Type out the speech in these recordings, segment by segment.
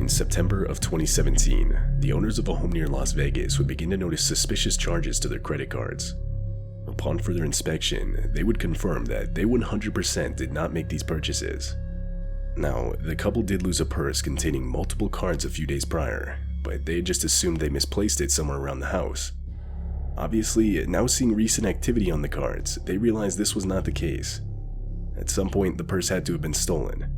In September of 2017, the owners of a home near Las Vegas would begin to notice suspicious charges to their credit cards. Upon further inspection, they would confirm that they 100% did not make these purchases. Now, the couple did lose a purse containing multiple cards a few days prior, but they had just assumed they misplaced it somewhere around the house. Obviously, now seeing recent activity on the cards, they realized this was not the case. At some point, the purse had to have been stolen.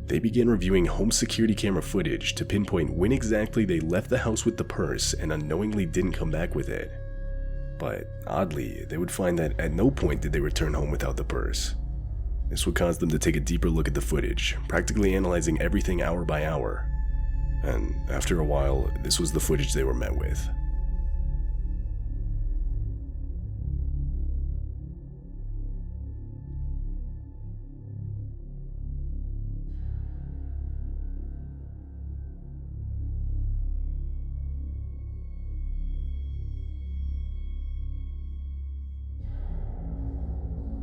They began reviewing home security camera footage to pinpoint when exactly they left the house with the purse and unknowingly didn't come back with it. But oddly, they would find that at no point did they return home without the purse. This would cause them to take a deeper look at the footage, practically analyzing everything hour by hour. And after a while, this was the footage they were met with.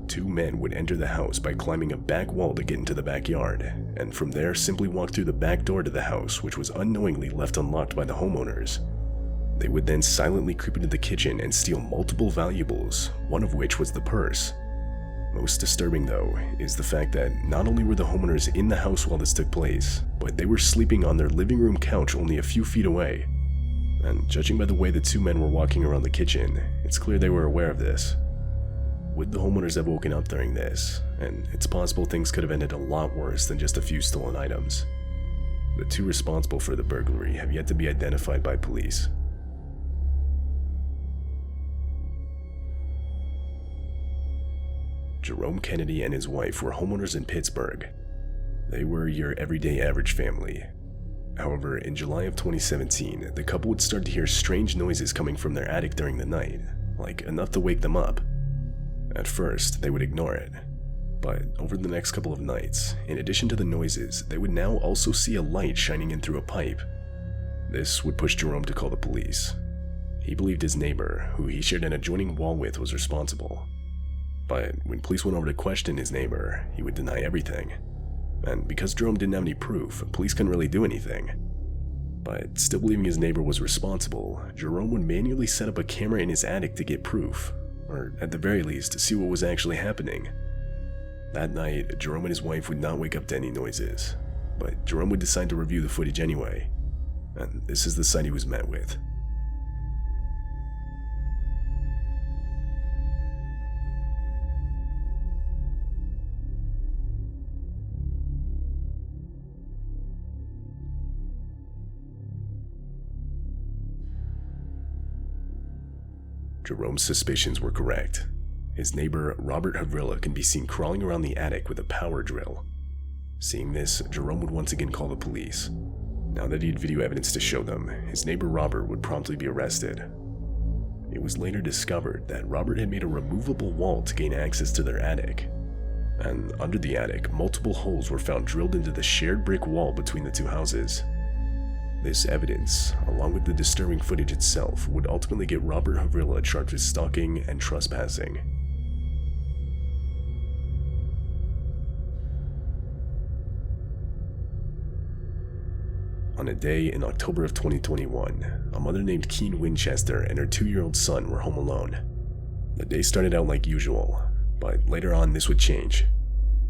Two men would enter the house by climbing a back wall to get into the backyard, and from there simply walk through the back door to the house, which was unknowingly left unlocked by the homeowners. They would then silently creep into the kitchen and steal multiple valuables, one of which was the purse. Most disturbing though, is the fact that not only were the homeowners in the house while this took place, but they were sleeping on their living room couch only a few feet away. And judging by the way the two men were walking around the kitchen, it's clear they were aware of this. Would the homeowners have woken up during this? And it's possible things could have ended a lot worse than just a few stolen items. The two responsible for the burglary have yet to be identified by police. Jerome Kennedy and his wife were homeowners in Pittsburgh. They were your everyday average family. However, in July of 2017, the couple would start to hear strange noises coming from their attic during the night, like enough to wake them up. At first, they would ignore it, but over the next couple of nights, in addition to the noises, they would now also see a light shining in through a pipe. This would push Jerome to call the police. He believed his neighbor, who he shared an adjoining wall with, was responsible. But when police went over to question his neighbor, he would deny everything. And because Jerome didn't have any proof, police couldn't really do anything. But still believing his neighbor was responsible, Jerome would manually set up a camera in his attic to get proof, or at the very least, to see what was actually happening. That night, Jerome and his wife would not wake up to any noises, but Jerome would decide to review the footage anyway, and this is the sight he was met with. Jerome's suspicions were correct. His neighbor, Robert Havrilla, can be seen crawling around the attic with a power drill. Seeing this, Jerome would once again call the police. Now that he had video evidence to show them, his neighbor Robert would promptly be arrested. It was later discovered that Robert had made a removable wall to gain access to their attic. And under the attic, multiple holes were found drilled into the shared brick wall between the two houses. This evidence, along with the disturbing footage itself, would ultimately get Robert Havrilla charged with stalking and trespassing. On a day in October of 2021, a mother named Keen Winchester and her 2-year-old son were home alone. The day started out like usual, but later on this would change.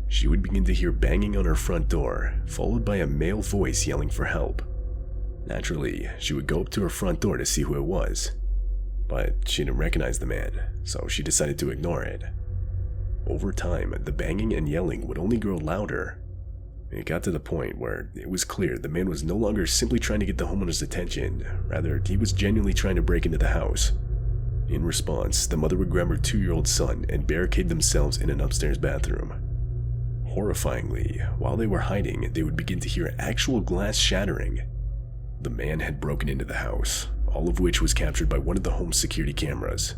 She would begin to hear banging on her front door, followed by a male voice yelling for help. Naturally, she would go up to her front door to see who it was, but she didn't recognize the man, so she decided to ignore it. Over time, the banging and yelling would only grow louder. It got to the point where it was clear the man was no longer simply trying to get the homeowner's attention, rather he was genuinely trying to break into the house. In response, the mother would grab her 2-year-old son and barricade themselves in an upstairs bathroom. Horrifyingly, while they were hiding, they would begin to hear actual glass shattering. The man had broken into the house, all of which was captured by one of the home's security cameras.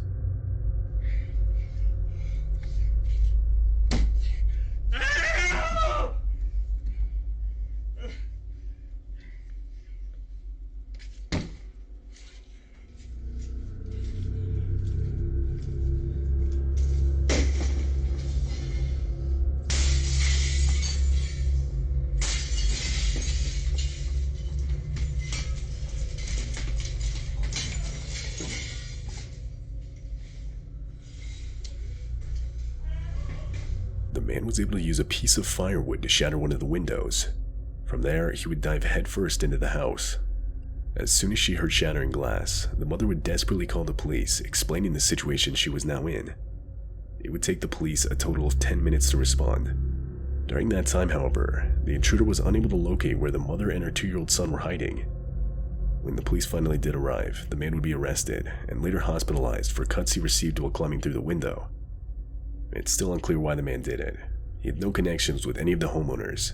man was able to use a piece of firewood to shatter one of the windows. From there, he would dive headfirst into the house. As soon as she heard shattering glass, the mother would desperately call the police, explaining the situation she was now in. It would take the police a total of 10 minutes to respond. During that time, however, the intruder was unable to locate where the mother and her 2-year-old son were hiding. When the police finally did arrive, the man would be arrested and later hospitalized for cuts he received while climbing through the window. It's still unclear why the man did it. He had no connections with any of the homeowners.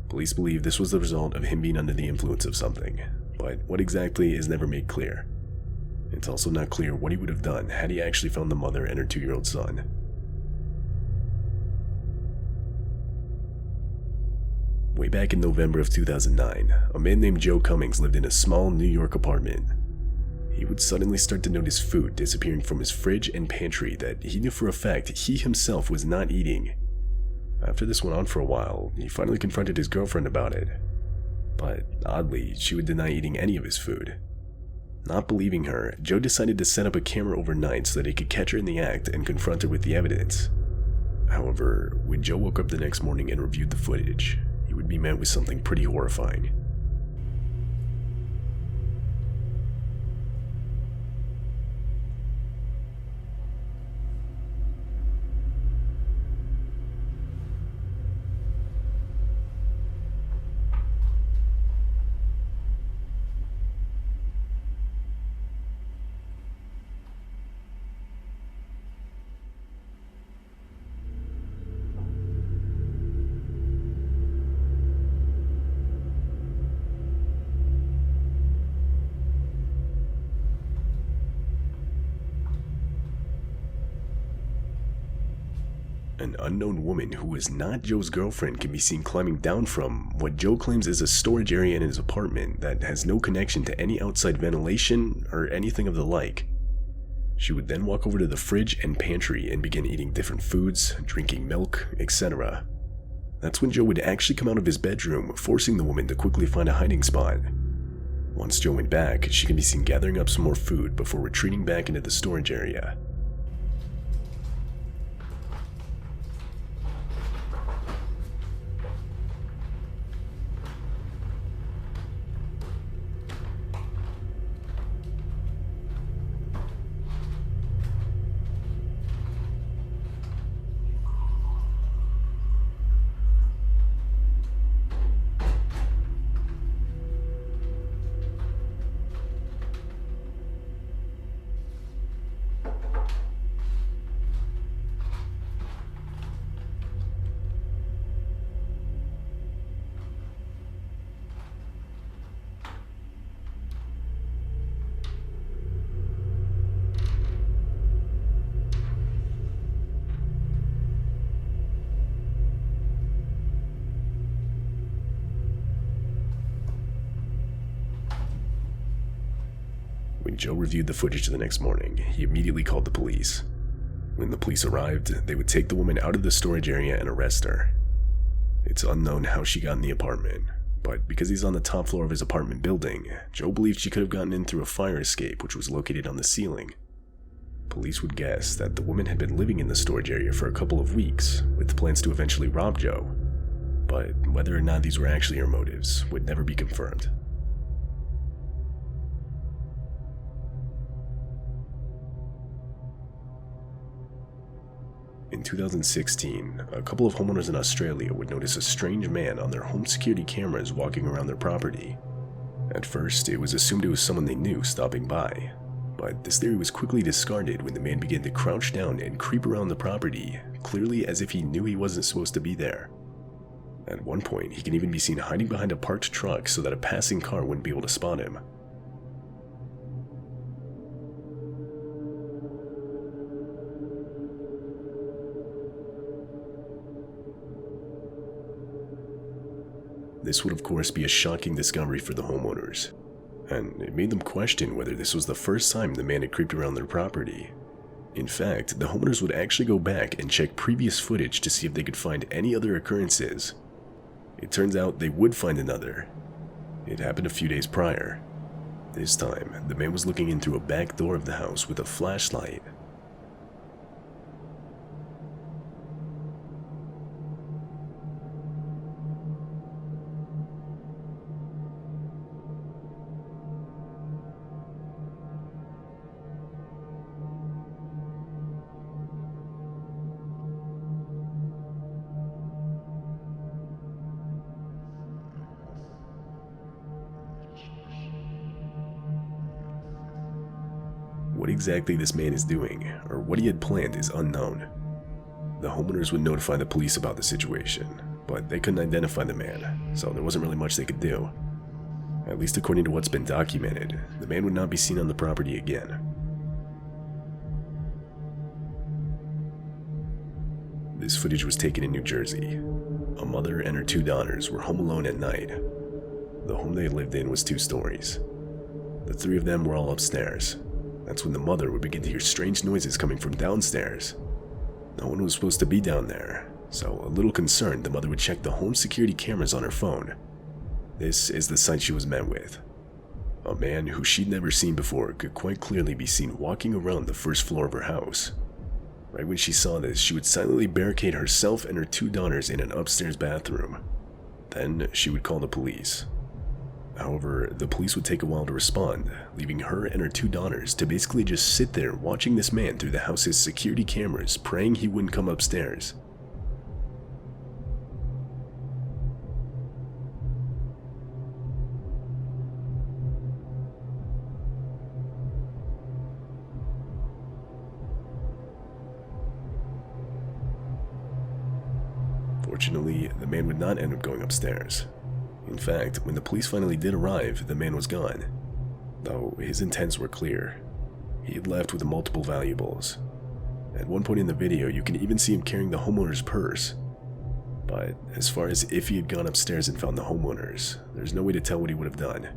Police believe this was the result of him being under the influence of something, but what exactly is never made clear. It's also not clear what he would have done had he actually found the mother and her 2-year-old son. Way back in November of 2009, a man named Joe Cummings lived in a small New York apartment. He would suddenly start to notice food disappearing from his fridge and pantry that he knew for a fact he himself was not eating. After this went on for a while, he finally confronted his girlfriend about it. But oddly, she would deny eating any of his food. Not believing her, Joe decided to set up a camera overnight so that he could catch her in the act and confront her with the evidence. However, when Joe woke up the next morning and reviewed the footage, he would be met with something pretty horrifying. An unknown woman who was not Joe's girlfriend can be seen climbing down from what Joe claims is a storage area in his apartment that has no connection to any outside ventilation or anything of the like. She would then walk over to the fridge and pantry and begin eating different foods, drinking milk, etc. That's when Joe would actually come out of his bedroom, forcing the woman to quickly find a hiding spot. Once Joe went back, she can be seen gathering up some more food before retreating back into the storage area. When Joe reviewed the footage the next morning, he immediately called the police. When the police arrived, they would take the woman out of the storage area and arrest her. It's unknown how she got in the apartment, but because he's on the top floor of his apartment building, Joe believed she could have gotten in through a fire escape which was located on the ceiling. Police would guess that the woman had been living in the storage area for a couple of weeks, with plans to eventually rob Joe, but whether or not these were actually her motives would never be confirmed. In 2016, a couple of homeowners in Australia would notice a strange man on their home security cameras walking around their property. At first, it was assumed it was someone they knew stopping by, but this theory was quickly discarded when the man began to crouch down and creep around the property, clearly as if he knew he wasn't supposed to be there. At one point, he can even be seen hiding behind a parked truck so that a passing car wouldn't be able to spot him. This would of course be a shocking discovery for the homeowners, and it made them question whether this was the first time the man had creeped around their property. In fact, the homeowners would actually go back and check previous footage to see if they could find any other occurrences. It turns out they would find another. It happened a few days prior. This time, the man was looking in through a back door of the house with a flashlight. what exactly this man is doing or what he had planned is unknown. The homeowners would notify the police about the situation, but they couldn't identify the man, so there wasn't really much they could do. At least according to what's been documented, the man would not be seen on the property again. This footage was taken in New Jersey. A mother and her 2 daughters were home alone at night. The home they lived in was 2 stories. The 3 of them were all upstairs. That's when the mother would begin to hear strange noises coming from downstairs. No one was supposed to be down there, so a little concerned, the mother would check the home security cameras on her phone. This is the sight she was met with. A man who she'd never seen before could quite clearly be seen walking around the first floor of her house. Right when she saw this, she would silently barricade herself and her 2 daughters in an upstairs bathroom. Then she would call the police. However, the police would take a while to respond, leaving her and her 2 daughters to basically just sit there watching this man through the house's security cameras, praying he wouldn't come upstairs. Fortunately, the man would not end up going upstairs. In fact, when the police finally did arrive, the man was gone. Though his intents were clear. He had left with multiple valuables. At one point in the video, you can even see him carrying the homeowner's purse. But as far as if he had gone upstairs and found the homeowners, there's no way to tell what he would have done.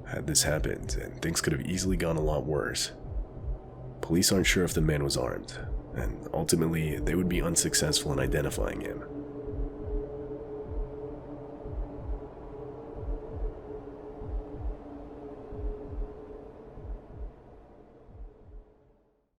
Had this happened, and things could have easily gone a lot worse. Police aren't sure if the man was armed, and ultimately, they would be unsuccessful in identifying him.